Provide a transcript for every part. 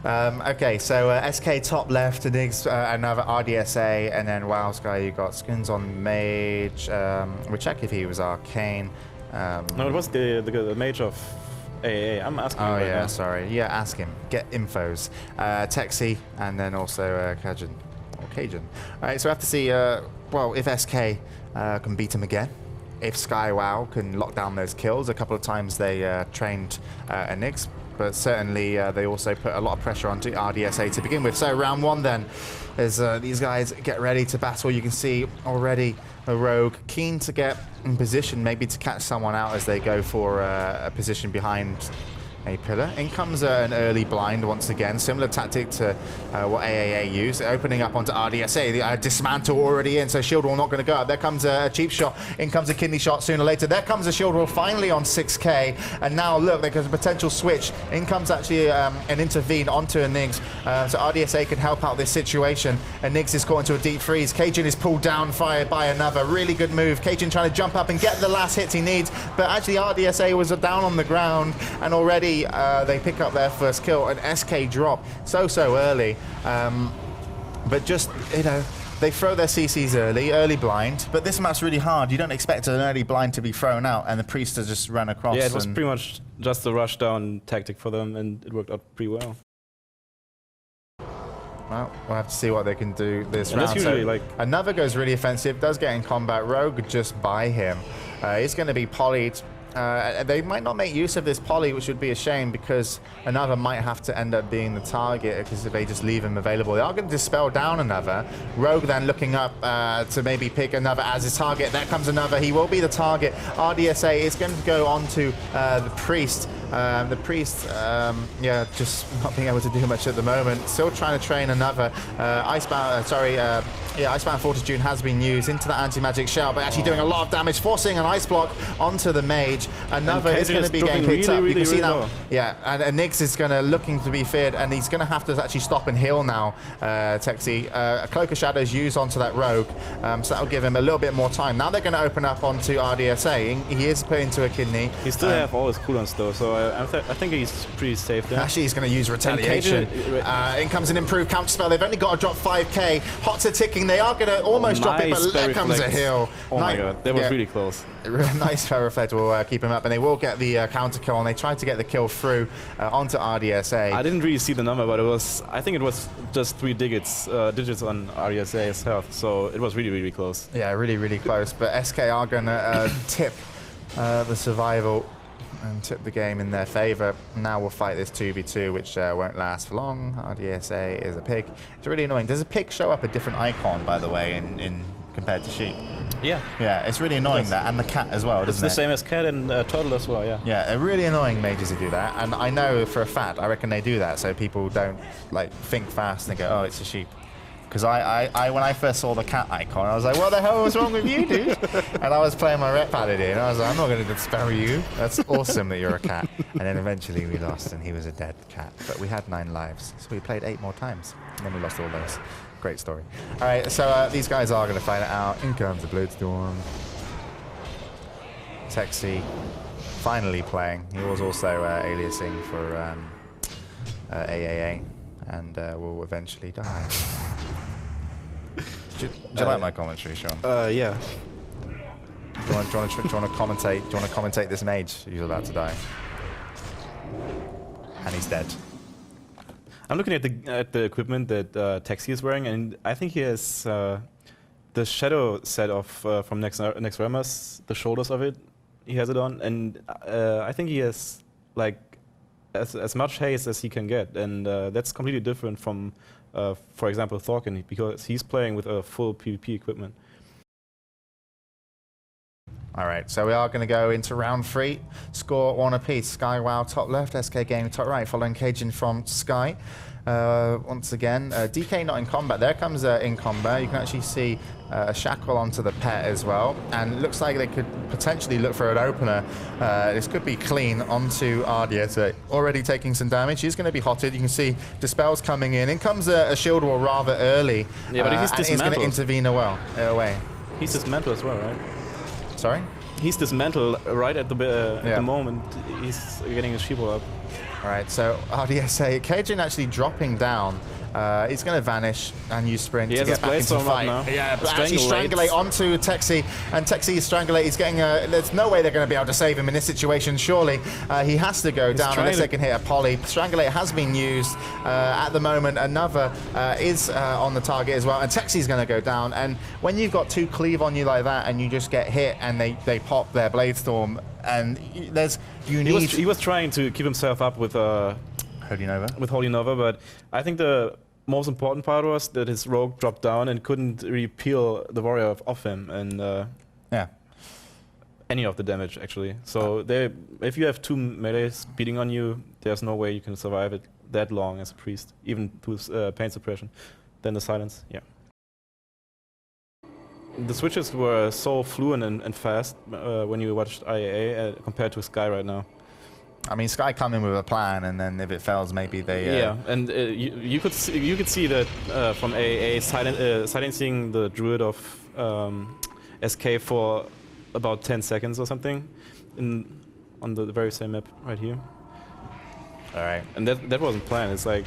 Okay, so SK top left, Enig's another RDSA, and then WoW Sky, you got skins on Mage. We'll check if he was Arcane. No, it was the Mage of AAA. I'm asking Oh, right yeah, now. sorry. Yeah, ask him. Get infos. Texi, and then also Cajun. Or Cajun. All right, so we have to see, well, if SK can beat him again. If Sky WoW can lock down those kills. A couple of times they trained Enix, but certainly they also put a lot of pressure onto RDSA to begin with. So round one then, as these guys get ready to battle, you can see already a Rogue keen to get in position, maybe to catch someone out as they go for a position behind a pillar. In comes an early blind once again, similar tactic to what AAA used, opening up onto RDSA. The dismantle already in, so shield wall not going to go up. There comes a cheap shot, in comes a kidney shot sooner or later. There comes a shield wall finally on 6k, and now look, there's a potential switch. In comes actually an intervene onto Enig's, so RDSA can help out this situation. Enig's is caught into a deep freeze. Cajun is pulled down, fired by another. Really good move. Cajun trying to jump up and get the last hits he needs, but actually RDSA was down on the ground, and already they pick up their first kill. An SK drop so early, but just, you know, they throw their CCs early blind, but this map's really hard. You don't expect an early blind to be thrown out and the priest to just run across. Yeah, it was pretty much just a rush down tactic for them, and it worked out pretty well. Well, we'll have to see what they can do this and round. Usually, so like, another goes really offensive, does get in combat. Rogue just by him. He's going to be polyed. They might not make use of this poly, which would be a shame, because another might have to end up being the target, because if they just leave him available. They are going to dispel down another. Rogue then looking up to maybe pick another as his target. There comes another. He will be the target. RDSA is going to go on to the priest. The priest, yeah, just not being able to do much at the moment. Still trying to train another. Icebound, Icebound Fortitude has been used into that anti-magic shell, but actually doing a lot of damage, forcing an ice block onto the mage. Another is going to be getting picked up. You can see now. Yeah, and Nix is going to looking to be feared, and he's going to have to actually stop and heal now. Texi, a Cloak of Shadows used onto that rogue, so that'll give him a little bit more time. Now they're going to open up onto RDSA. He is put into a kidney. He still have all his cooldowns though, so I think he's pretty safe there. Actually, he's going to use retaliation. In comes an improved counter spell. They've only got to drop 5k. Hots are ticking. They are going to almost drop it, but there comes a heal. Oh my god, that was really close. Nice fair reflect will keep him up, and they will get the counter kill, and they tried to get the kill through onto RDSA. I didn't really see the number, but it was, I think it was just 3 digits on RDSA's health, so it was really close. Yeah, really close, but SK are going to tip the survival and tip the game in their favor. Now we'll fight this 2v2, which won't last for long. RDSA is a pig. It's really annoying. Does a pig show up a different icon, by the way, in compared to sheep? Yeah. Yeah, it's really annoying that, and the cat as well, doesn't it? It's the same as cat and turtle as well, yeah. Yeah, really annoying mages who do that, and I know for a fact, I reckon they do that so people don't like think fast and go, oh, it's a sheep. Because I when I first saw the cat icon, I was like, what the hell was wrong with you, dude? And I was playing my rep paladin, and I was like, I'm not going to dispel you. That's awesome that you're a cat. And then eventually we lost, and he was a dead cat. But we had 9 lives, so we played 8 more times, and then we lost all those. Great story. All right, so these guys are going to fight it out. In comes the Bloodstorm. Texi finally playing. He was also aliasing for AAA, and will eventually die. Do you like my commentary, Sean? Yeah. Do you want to commentate this mage who's about to die? And he's dead. I'm looking at the equipment that Texi is wearing, and I think he has the shadow set off from Next Remus, the shoulders of it. He has it on, and I think he has like as much haste as he can get, and that's completely different from, for example, Thorkin, because he's playing with a full PvP equipment. All right, so we are going to go into round 3. Score 1 apiece. Sky WoW top left, SK Gaming top right, following Cajun from Sky. Once again, DK not in combat. There comes in combat. You can actually see a shackle onto the pet as well, and it looks like they could potentially look for an opener. This could be clean onto RDSA. Already taking some damage. He's going to be hotted. You can see Dispel's coming in. In comes a shield wall rather early. Yeah, but he's going to intervene away. He's dismantled as well, right? Sorry? He's dismantled right at the moment. He's getting his shield up. All right, so RDSA, Cajun actually dropping down. He's going to vanish and use sprint to get back into the fight. Yeah, but actually strangulate onto Texi, and Texi's strangulate. He's getting there's no way they're going to be able to save him in this situation. Surely he has to go down unless they can hit a poly. Strangulate has been used at the moment. Another is on the target as well, and Texi's going to go down. And when you've got two cleave on you like that, and you just get hit, and they pop their blade storm, and he was trying to keep himself up with Holy Nova. With Holy Nova, but I think the most important part was that his rogue dropped down and couldn't really peel the warrior off him, and yeah, any of the damage actually. So if you have two melees beating on you, there's no way you can survive it that long as a priest, even with pain suppression. Then the silence, yeah. The switches were so fluent and fast when you watched IAA compared to Sky right now. I mean, Sky come in with a plan, and then if it fails, maybe they... yeah, and you could see that from AAA silencing the Druid of SK for about 10 seconds or something on the very same map right here. All right. And that wasn't planned. It's like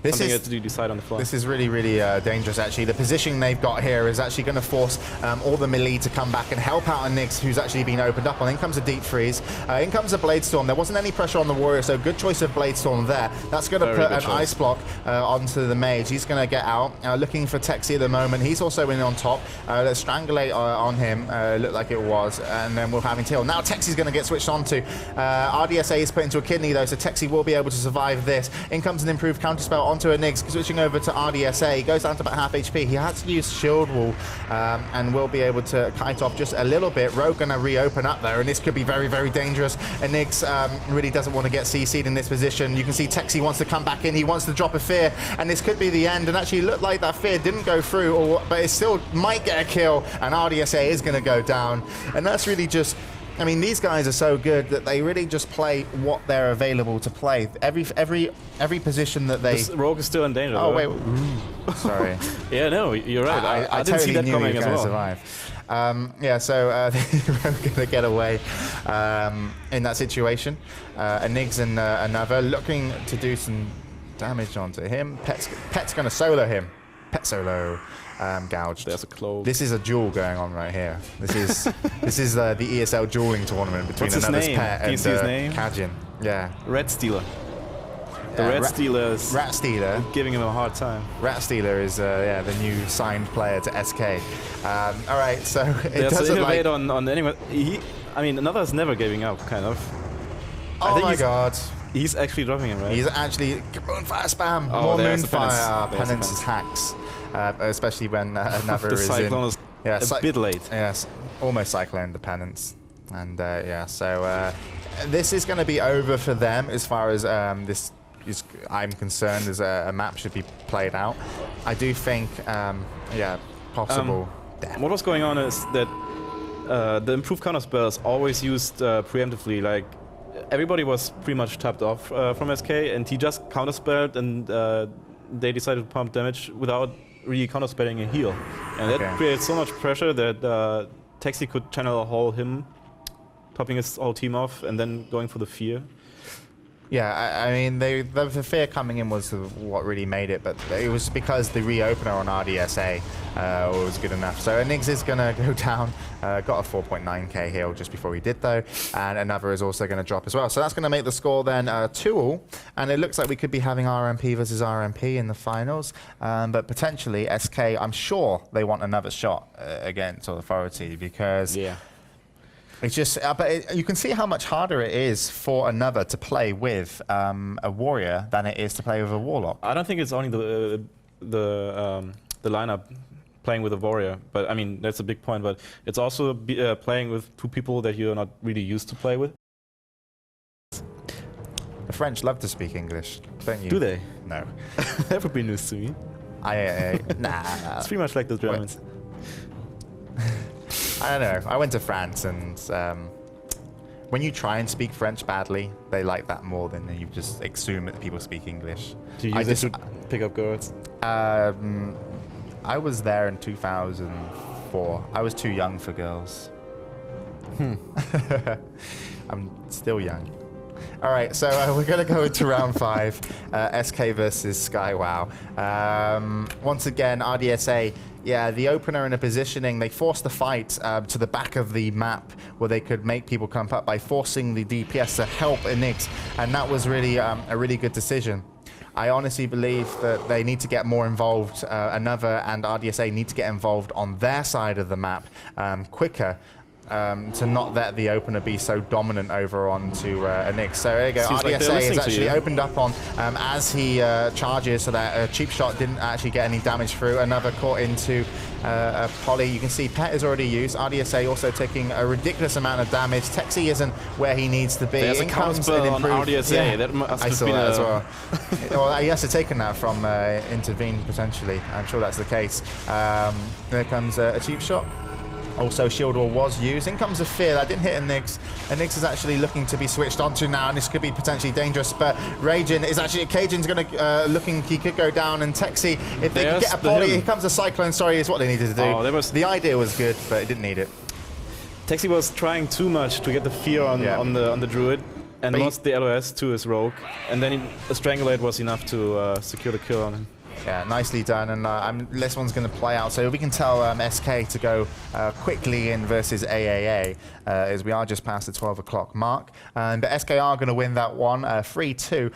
something you had to decide on the fly. This is really, really dangerous, actually. The position they've got here is actually going to force all the melee to come back and help out a Nyx who's actually been opened up on. In comes a Deep Freeze. In comes a Blade Storm. There wasn't any pressure on the Warrior, so good choice of Blade Storm there. That's going to put an Ice Block onto the Mage. He's going to get out. Looking for Texi at the moment. He's also in on top. Let's Strangulate on him. Looked like it was. And then we're having Till. Now Texi's going to get switched onto. RDSA is put into a kidney, though, so Texi will be able to survive this. In comes an improved counterspell onto a Nyx. Switching over to RDSA, he goes down to about half HP. He has to use Shield Wall and will be able to kite off just a little bit. Rogue gonna reopen up there, and this could be very, very dangerous. And Nyx really doesn't want to get CC'd in this position. You can see Texi wants to come back in. He wants to drop a Fear, and this could be the end. And actually, it looked like that Fear didn't go through, but it still might get a kill. And RDSA is going to go down, and that's really just. I mean, these guys are so good that they really just play what they're available to play. Every position that they... This Rogue is still in danger. Oh, wait. Sorry. Yeah, no, you're right. I didn't totally see that knew coming you as were well. Survive. Yeah, so they're going to get away in that situation. Enigs and another looking to do some damage onto him. Pet's going to solo him. Pet solo. Gouged. There's a clove. This is a duel going on right here. This is the ESL dueling tournament between Another's Pet and Kajin. Yeah. Red Stealer. The Red Stealer is Rat Stealer. Giving him a hard time. Rat Stealer is yeah, the new signed player to SK. All right, so it doesn't innovate on anyone. I mean, Another's never giving up, kind of. Oh my god. He's actually dropping him, right? He's actually Moonfire spam. Oh, More Moonfire. Penance hacks. Especially when Another is in. Yeah, a bit late. Yes, almost Cyclone the Penance. And yeah, so this is going to be over for them as far as I'm concerned, as a map should be played out. I do think, yeah, possible death. What was going on is that the improved counter spells always used preemptively. Like, everybody was pretty much tapped off from SK, and he just counterspelled, and they decided to pump damage without really counterspelling a heal. And that created so much pressure that Texi could channel a whole him, topping his whole team off, and then going for the Fear. Yeah, I mean, the Fear coming in was what really made it, but it was because the reopener on RDSA was good enough. So Enigs is going to go down, got a 4.9k heal just before he did, though, and Another is also going to drop as well. So that's going to make the score then 2-2, and it looks like we could be having RMP versus RMP in the finals, but potentially SK, I'm sure they want another shot against Authority, because... Yeah. It's just, but you can see how much harder it is for Another to play with a Warrior than it is to play with a Warlock. I don't think it's only the lineup playing with a Warrior, but I mean that's a big point. But it's also playing with two people that you're not really used to play with. The French love to speak English, don't you? Do they? No. That would be news to me. Nah. It's pretty much like the Germans. I don't know. I went to France, and when you try and speak French badly, they like that more than you just assume that people speak English. Do you use it to pick up girls? I was there in 2004. I was too young for girls. I'm still young. All right, so we're going to go into round 5, SK versus SkyWow. Once again, RDSA, yeah, the opener in a positioning, they forced the fight to the back of the map where they could make people camp up by forcing the DPS to help Enix, and that was really a really good decision. I honestly believe that they need to get more involved. Another and RDSA need to get involved on their side of the map quicker. To not let the opener be so dominant over onto Enix. So there you go. Seems like RDSA has actually opened up on as he charges, so that cheap shot didn't actually get any damage through. Another caught into a poly. You can see Pet is already used. RDSA also taking a ridiculous amount of damage. Texi isn't where he needs to be. There's a counter spell on RDSA. Yeah, that must I have saw been that as well. Well, he has to taken that from Intervene potentially. I'm sure that's the case. There comes a cheap shot. Also, Shield Wall was used. In comes a Fear. That didn't hit Enix. Enix is actually looking to be switched onto now, and this could be potentially dangerous. But Ragin is actually... Cajun's going to... looking... He could go down, and Texi, if they can get a poly... Here comes a Cyclone, sorry, is what they needed to do. Oh, the idea was good, but it didn't need it. Texi was trying too much to get the Fear on the Druid, and lost the LOS to his Rogue. And then a Strangulate was enough to secure the kill on him. Yeah, nicely done, and this one's going to play out. So we can tell SK to go quickly in versus AAA, as we are just past the 12 o'clock mark. But SK are going to win that one, 3-2.